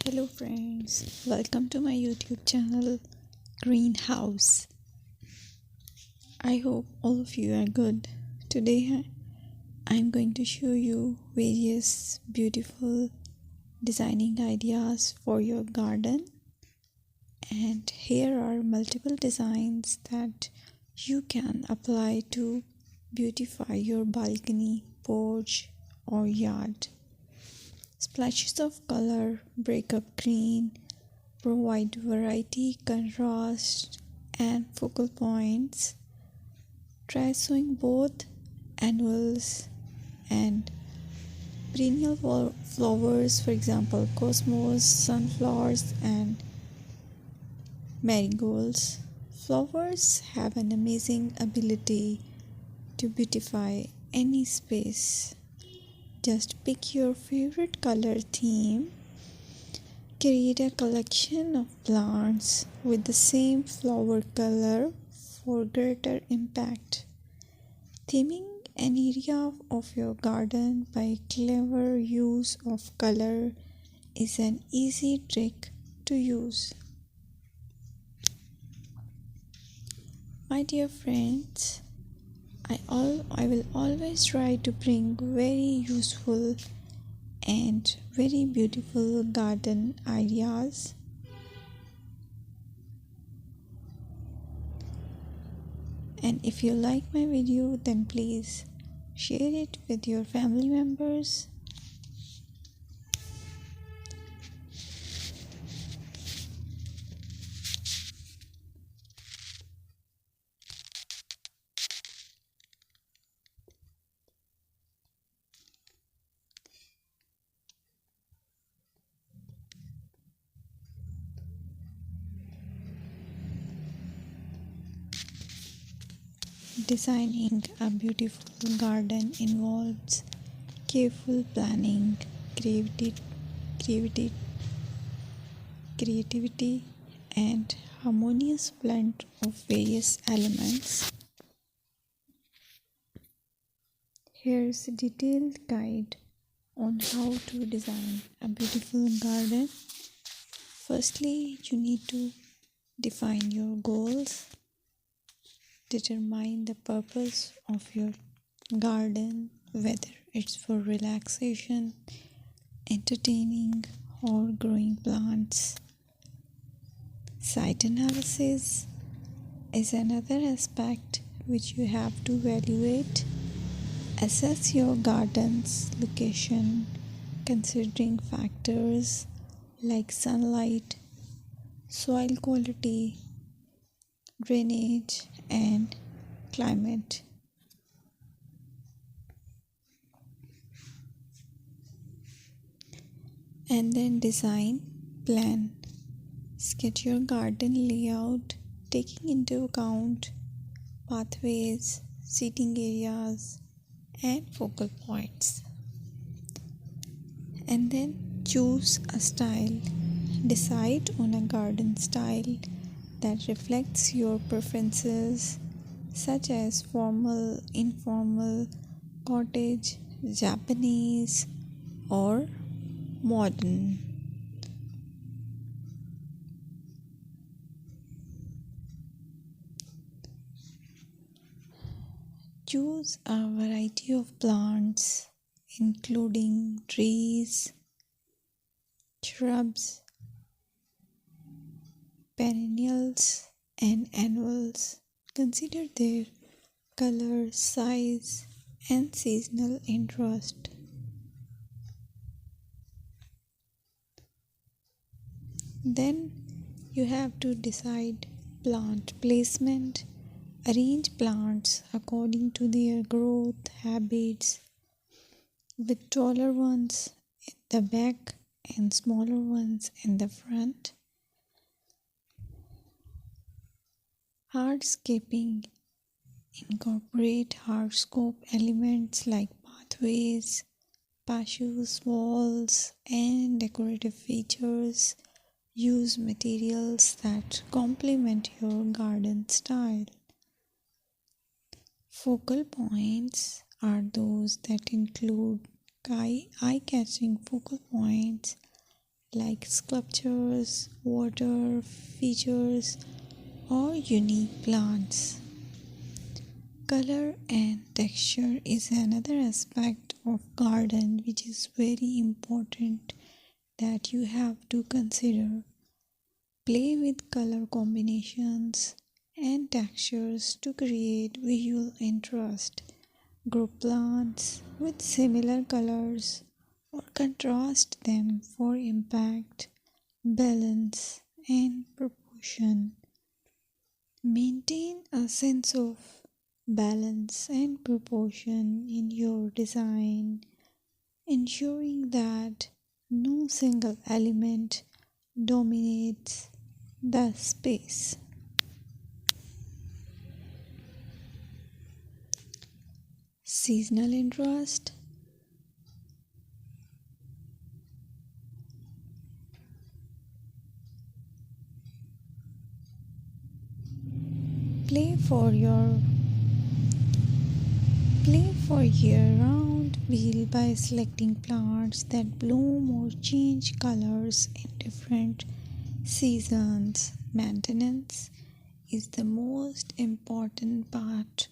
Hello friends, welcome to my YouTube channel Greenhouse. I hope all of you are good. Today I'm going to show you various beautiful designing ideas for your garden, and here are multiple designs that you can apply to beautify your balcony, porch or yard. Splashes of color break up green, provide variety, contrast, and focal points. Try sowing both annuals and perennial flowers, for example, cosmos, sunflowers, and marigolds. Flowers have an amazing ability to beautify any space. Just pick your favorite color theme. Create a collection of plants with the same flower color for greater impact. Theming an area of your garden by clever use of color is an easy trick to use. My dear friends, I will always try to bring very useful and very beautiful garden ideas. And if you like my video, then please share it with your family members. Designing a beautiful garden involves careful planning, creativity, creativity, and harmonious blend of various elements. Here's a detailed guide on how to design a beautiful garden. Firstly, you need to define your goals. Determine the purpose of your garden, whether it's for relaxation, entertaining, or growing plants. Site analysis is another aspect which you have to evaluate. Assess your garden's location, considering factors like sunlight, soil quality, drainage, and climate. And then design plan. Sketch your garden layout, taking into account pathways, seating areas, and focal points. And then choose a style. Decide on a garden style that reflects your preferences, such as formal, informal, cottage, Japanese, or modern. Choose a variety of plants, including trees, shrubs, perennials, and annuals. Consider their color, size, and seasonal interest. Then you have to decide plant placement. Arrange plants according to their growth habits, with taller ones in the back and smaller ones in the front. Hardscaping. Incorporate hardscape elements like pathways, patios, walls, and decorative features. Use materials that complement your garden style. Focal points are those that include eye-catching focal points like sculptures, water features, or unique plants. Color and texture is another aspect of garden which is very important that you have to consider. Play with color combinations and textures to create visual interest. Group plants with similar colors or contrast them for impact, balance, and proportion. Maintain a sense of balance and proportion in your design, ensuring that no single element dominates the space. Seasonal interest. Play for your Play for year-round wheel by selecting plants that bloom or change colors in different seasons. Maintenance is the most important part